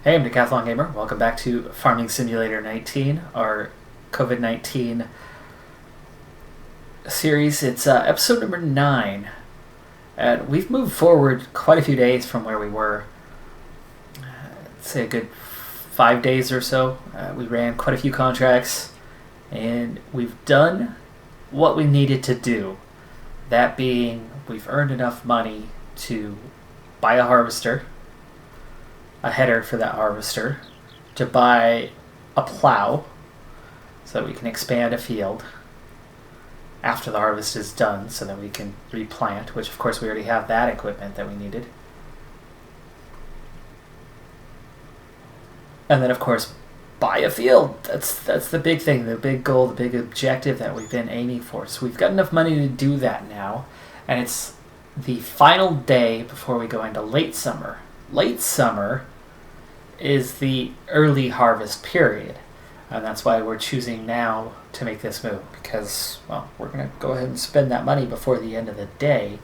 Hey, I'm Decathlon Gamer. Welcome back to Farming Simulator 19, our COVID-19 series. It's episode number 9. And we've moved forward quite a few days from where we were. I'd say a good 5 days or so. We ran quite a few contracts, and we've done what we needed to do. That being, we've earned enough money to buy a harvester, a header for that harvester, to buy a plow so that we can expand a field after the harvest is done so that we can replant, which of course we already have that equipment that we needed. And then of course buy a field. That's the big thing, the big goal, the big objective that we've been aiming for. So we've got enough money to do that now, and it's the final day before we go into late summer. Late summer is the early harvest period, and that's why we're choosing now to make this move, because, well, we're going to go ahead and spend that money before the end of the day,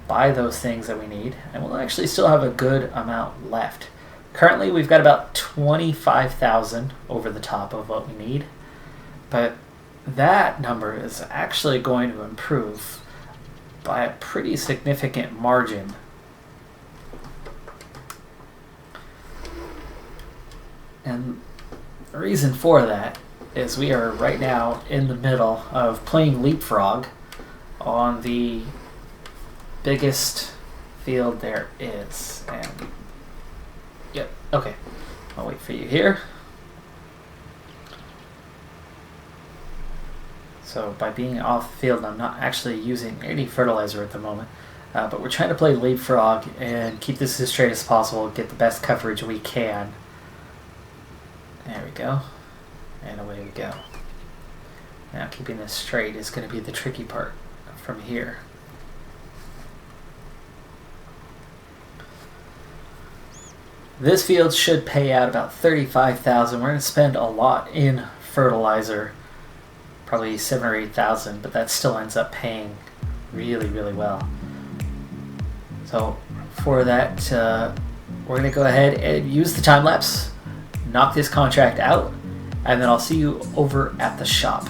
buy those things that we need, and we'll actually still have a good amount left. Currently, we've got about 25,000 over the top of what we need, but that number is actually going to improve by a pretty significant margin. And the reason for that is we are right now in the middle of playing Leapfrog on the biggest field there is. And yep, okay. I'll wait for you here. So by being off the field, I'm not actually using any fertilizer at the moment. But we're trying to play Leapfrog and keep this as straight as possible, get the best coverage we can. There we go. And away we go. Now keeping this straight is going to be the tricky part from here. This field should pay out about 35,000. We're going to spend a lot in fertilizer, probably 7,000 or 8,000, but that still ends up paying really, really well. So for that, we're going to go ahead and use the time lapse, knock this contract out, and then I'll see you over at the shop.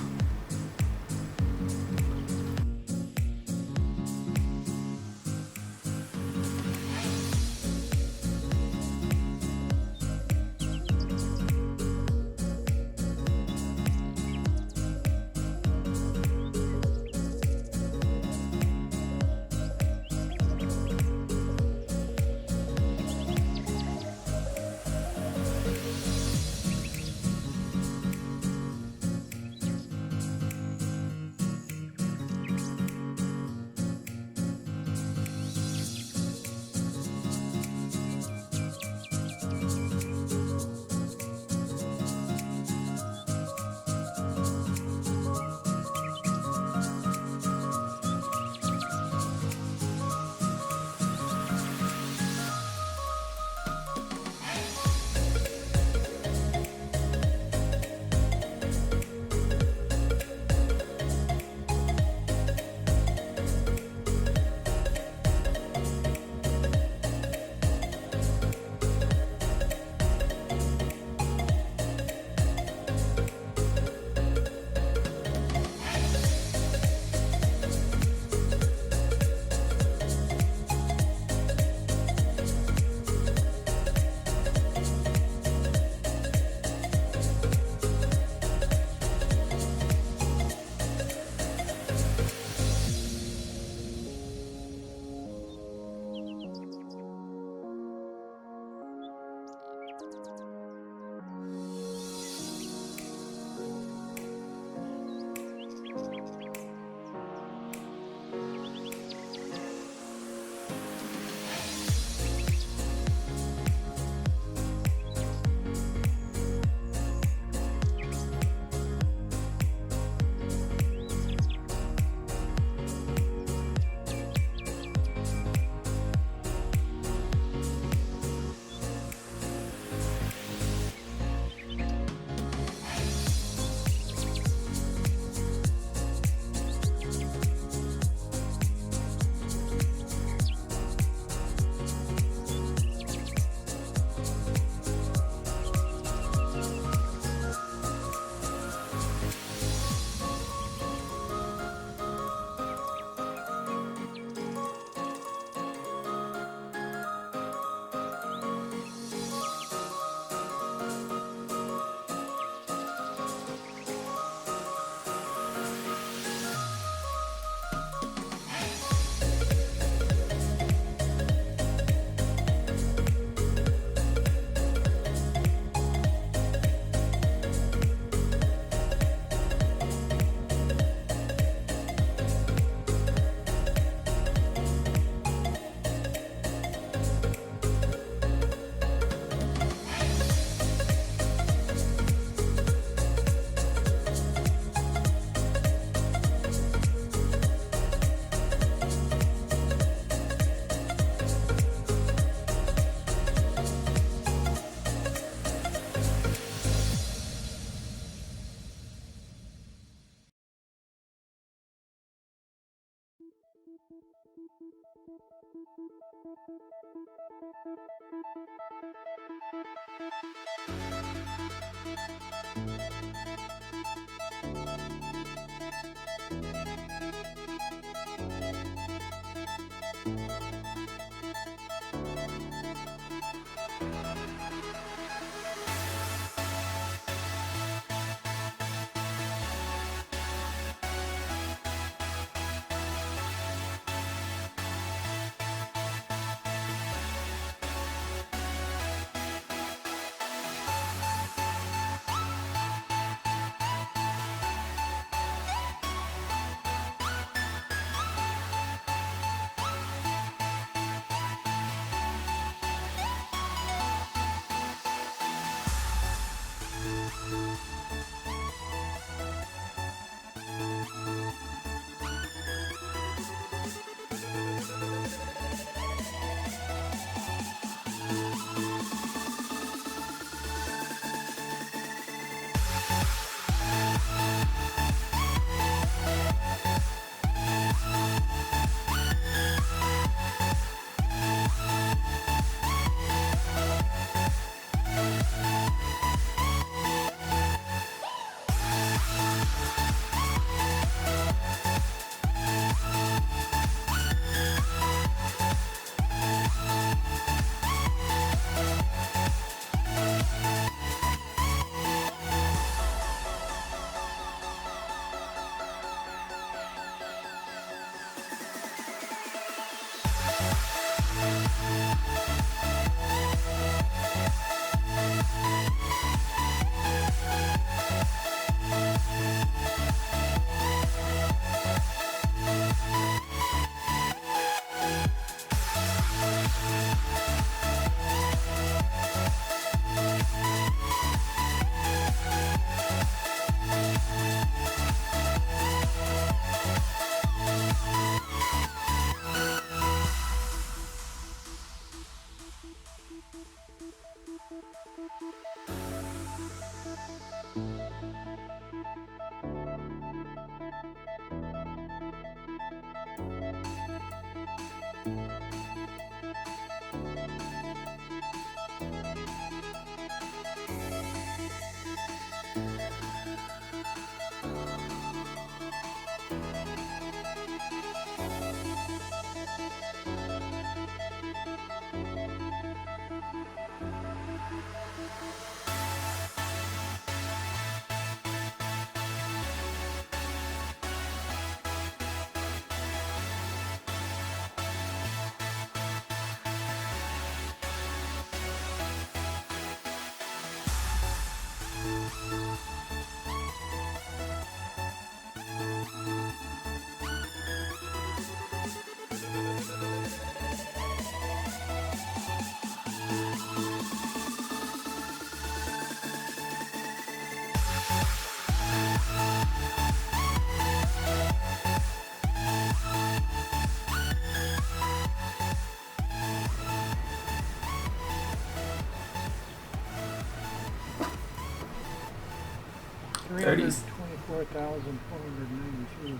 $324,493.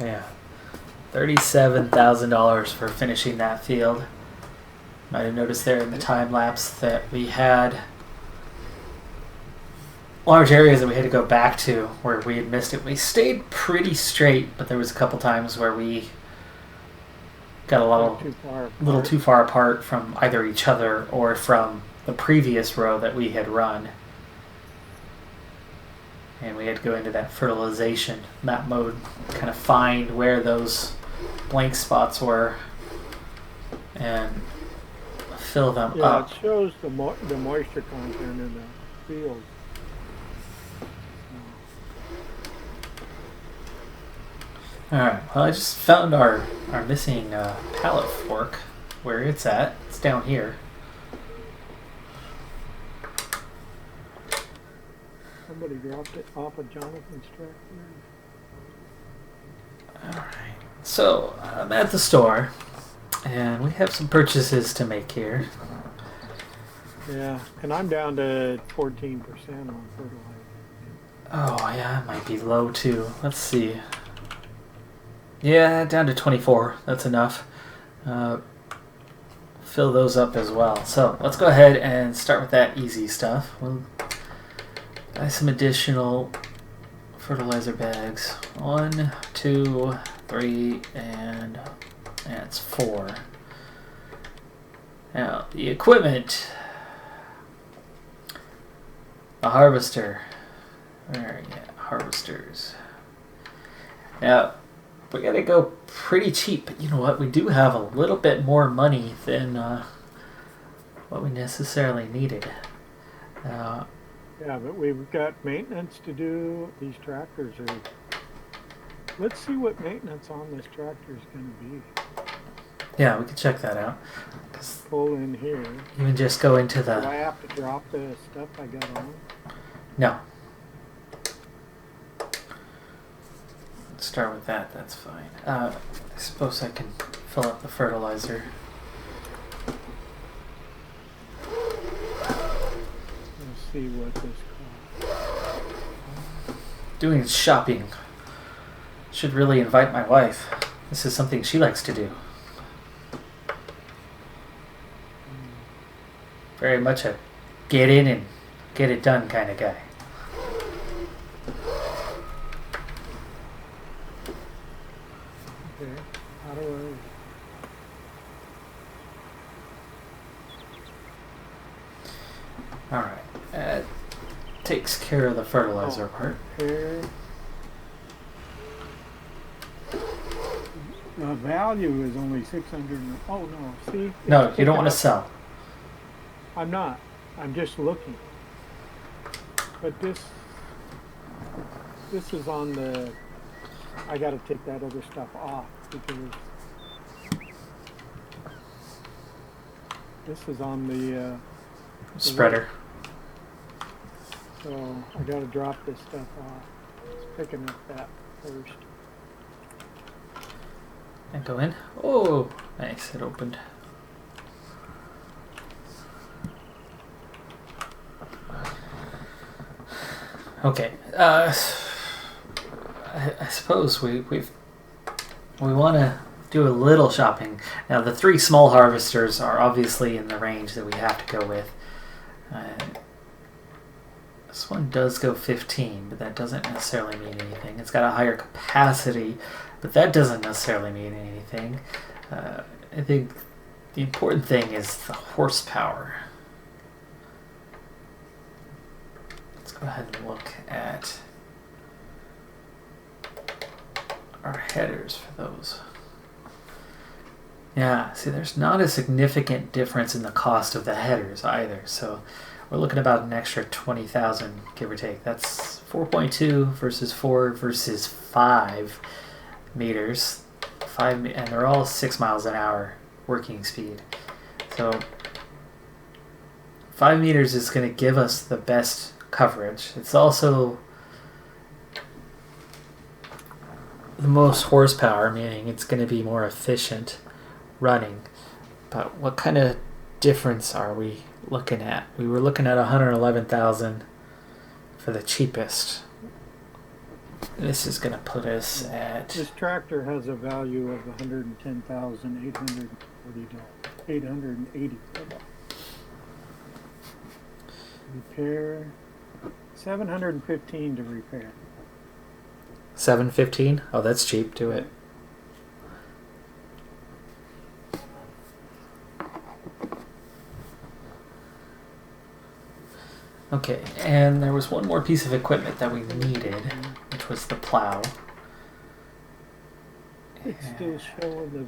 Yeah. $37,000 for finishing that field. Might have noticed there in the time lapse that we had large areas that we had to go back to where we had missed it. We stayed pretty straight, but there was a couple times where we got a little too far apart from either each other or from the previous row that we had run. And we had to go into that fertilization map mode, kind of find where those blank spots were and fill them up. Yeah, it shows the moisture content in the field. Alright, well I just found our missing pallet fork, where it's at. It's down here. Somebody dropped it off of Jonathan's tractor. Alright, so I'm at the store, and we have some purchases to make here. Yeah, and I'm down to 14% on fertilizer. Oh yeah, it might be low too. Let's see. Yeah, down to 24. That's enough. fill those up as well. So let's go ahead and start with that easy stuff. We'll buy some additional fertilizer bags. 1, 2, 3, and that's 4. Now the equipment, the harvester. Where are you at? Harvesters. Now we're gonna go pretty cheap, but you know what? We do have a little bit more money than what we necessarily needed. Yeah, but we've got maintenance to do. These tractors are. Let's see what maintenance on this tractor is going to be. Yeah, we can check that out. Pull in here. You can just go into the. Do I have to drop the stuff I got on? No. Let's start with that. That's fine. I suppose I can fill up the fertilizer. Let's see what this costs. Doing shopping. Should really invite my wife. This is something she likes to do. Very much a get in and get it done kind of guy. Okay, how do I... Alright, that takes care of the fertilizer part. Here. The value is only 600. Oh no, see? No, you don't want to sell. I'm not. I'm just looking. But this is on the. I got to take that other stuff off because this is on the Spreader. So I got to drop this stuff off. It's picking up that first. And go in. Oh, nice. It opened. Okay. I suppose we want to do a little shopping. Now the 3 small harvesters are obviously in the range that we have to go with. This one does go 15, but that doesn't necessarily mean anything. It's got a higher capacity, but that doesn't necessarily mean anything. I think the important thing is the horsepower. Let's go ahead and look at our headers for those. Yeah, see, there's not a significant difference in the cost of the headers either. So we're looking about an extra 20,000, give or take. That's 4.2 versus 4 versus 5 meters. And they're all 6 miles an hour working speed. So 5 meters is going to give us the best coverage. It's also the most horsepower, meaning it's going to be more efficient running. But what kind of difference are we looking at? We were looking at 111,000 for the cheapest. This is going to put us at... This tractor has a value of $110,880. Repair, $715 to repair. 715? Oh, that's cheap. Do it. Okay, and there was one more piece of equipment that we needed, which was the plow. It's still showing the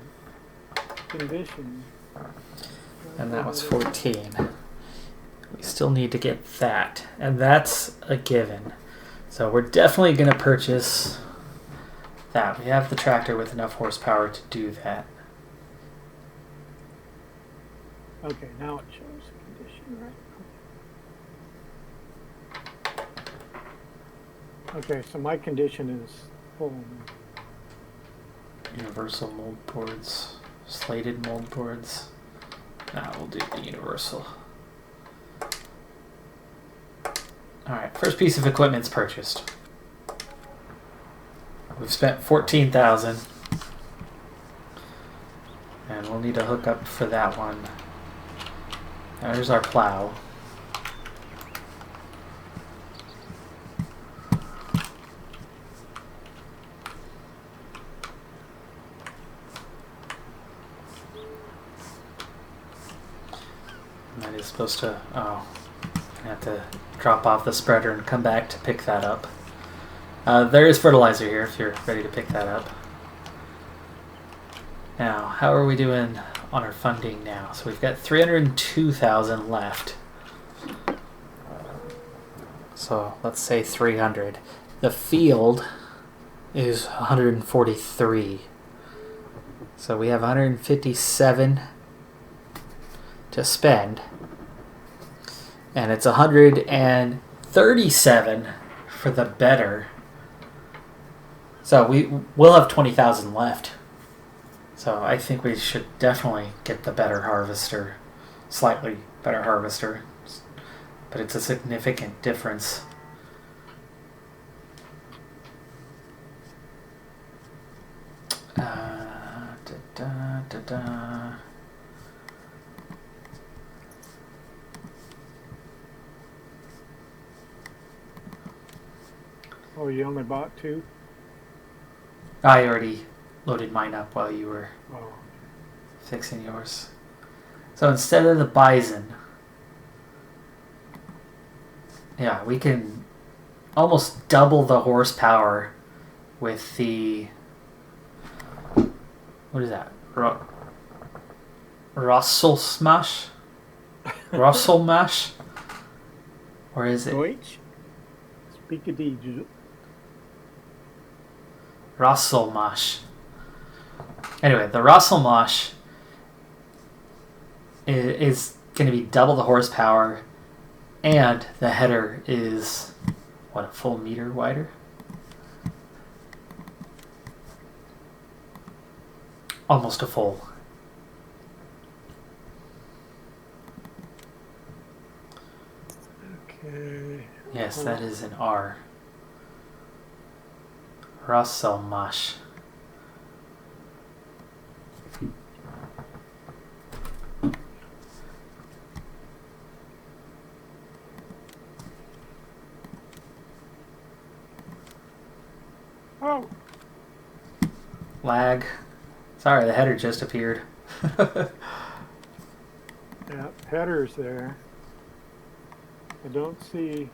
condition. And that was 14. We still need to get that, and that's a given. So we're definitely going to purchase that. We have the tractor with enough horsepower to do that. Okay, now it shows the condition, right? Okay, so my condition is full. Universal mold boards, slated mold boards. Nah, we'll do the universal. Alright, first piece of equipment's purchased. We've spent 14,000. And we'll need a hookup for that one. There's our plow. And that is supposed to... Oh. I have to drop off the spreader and come back to pick that up. There is fertilizer here if you're ready to pick that up. Now, how are we doing on our funding now? So we've got 302,000 left. So let's say 300. The field is 143. So we have 157 to spend. And it's 137 for the better. So we'll have 20,000 left. So I think we should definitely get the better harvester. Slightly better harvester. But it's a significant difference. Oh, you only bought 2? I already loaded mine up while you were Oh. fixing yours. So instead of the bison, yeah, we can almost double the horsepower with the, what is that? Russell Smash? Russell Mash? Or is it? Deutsch? Speak a D. Russell Mash. Anyway, the Russell Mash is going to be double the horsepower, and the header is, what, a full meter wider? Almost a full. Okay. Yes, that is an R. Russell Mash. Oh. Lag. Sorry, the header just appeared. Yeah, headers there. I don't see.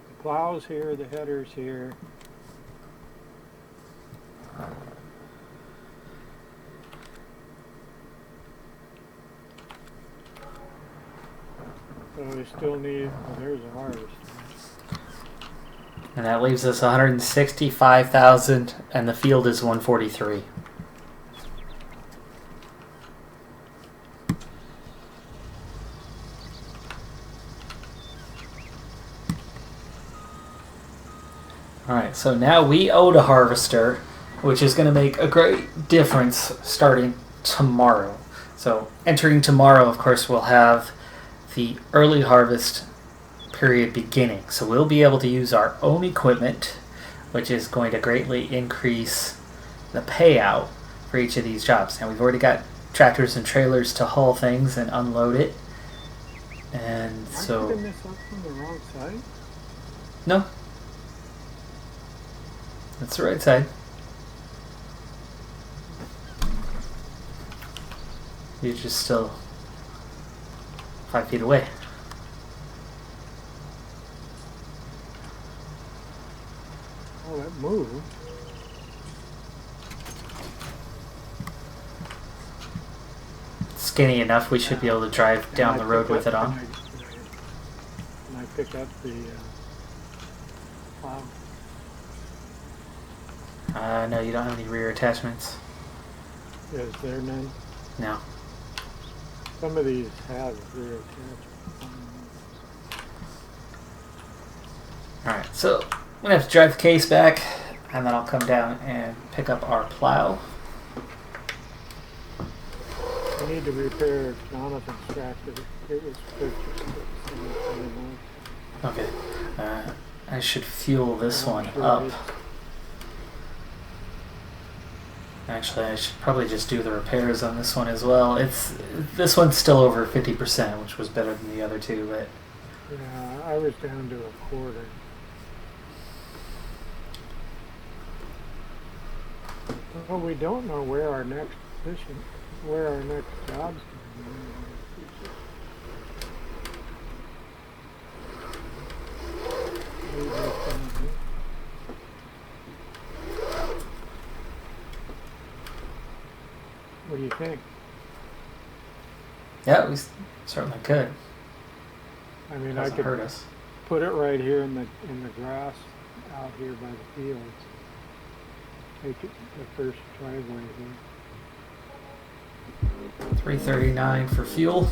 The plows here, the headers here. So we still need, oh, there's a harvester. And that leaves us 165,000, and the field is 143. Alright, so now we own a harvester, which is going to make a great difference starting tomorrow. So entering tomorrow, of course, we'll have the early harvest period beginning. So we'll be able to use our own equipment, which is going to greatly increase the payout for each of these jobs. Now we've already got tractors and trailers to haul things and unload it. And so... Aren't you picking this up from the wrong side? No. That's the right side. You're just still 5 feet away. Oh, that moved. Skinny enough, we should be able to drive down the road with it on. Can I pick up the plow? No, you don't have any rear attachments. Is there none? No. Some of these have rear attachments. Alright, so I'm going to have to drive the case back, and then I'll come down and pick up our plow. I need to repair Jonathan's tractor. It was purchased at the same time. Okay. I should fuel this one sure up. Actually, I should probably just do the repairs on this one as well. This one's still over 50%, which was better than the other two, but yeah, I was down to a quarter. Well, we don't know where our next position, where our next job's going to be. What do you think? yeah, we certainly could. I mean, Doesn't I could hurt us. put it right here in the grass out here by the fields. Take it the first driveway here. $3.39 for fuel.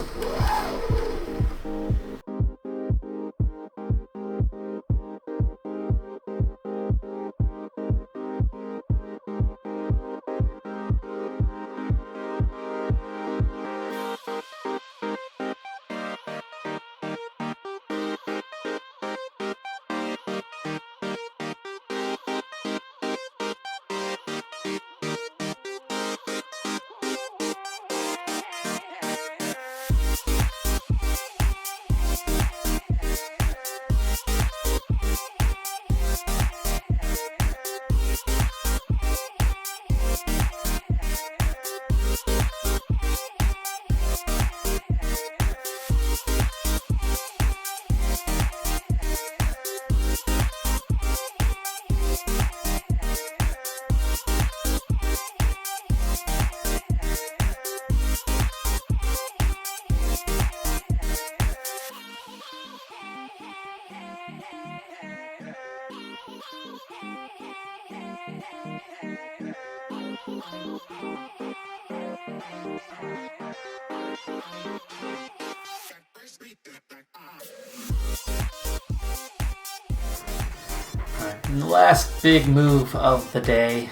And the last big move of the day.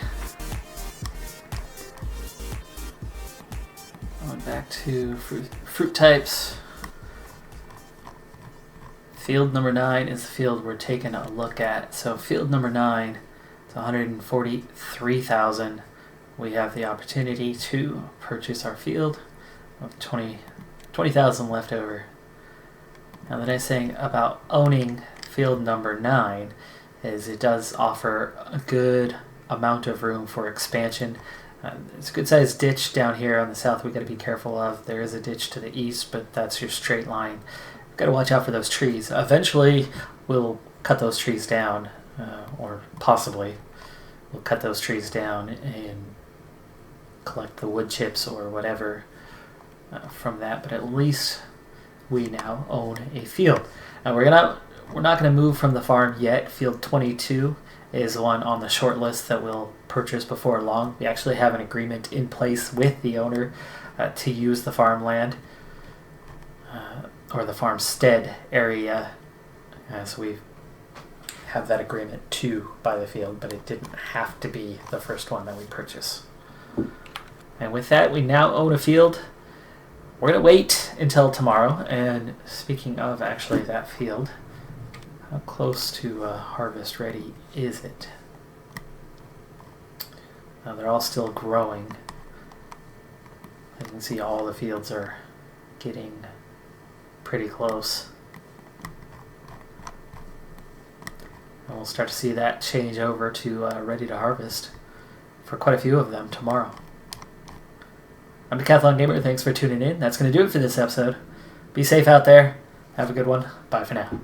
Going back to fruit types. Field number 9 is the field we're taking a look at. So field number 9, it's 143,000. We have the opportunity to purchase our field with 20,000 left over. Now the nice thing about owning field number 9 is it does offer a good amount of room for expansion. It's a good sized ditch down here on the south we got to be careful of. There is a ditch to the east, but that's your straight line. Got to watch out for those trees. Eventually we'll cut those trees down, or possibly we'll cut those trees down and collect the wood chips or whatever from that, but at least we now own a field. And we're not going to move from the farm yet. Field 22 is one on the short list that we'll purchase before long. We actually have an agreement in place with the owner to use the farmland or the farmstead area. So we have that agreement to buy the field, but it didn't have to be the first one that we purchase. And with that, we now own a field. We're going to wait until tomorrow. And speaking of actually that field, how close to harvest ready is it? Now they're all still growing. You can see all the fields are getting pretty close. And we'll start to see that change over to ready to harvest for quite a few of them tomorrow. I'm Decathlon Gamer. Thanks for tuning in. That's going to do it for this episode. Be safe out there. Have a good one. Bye for now.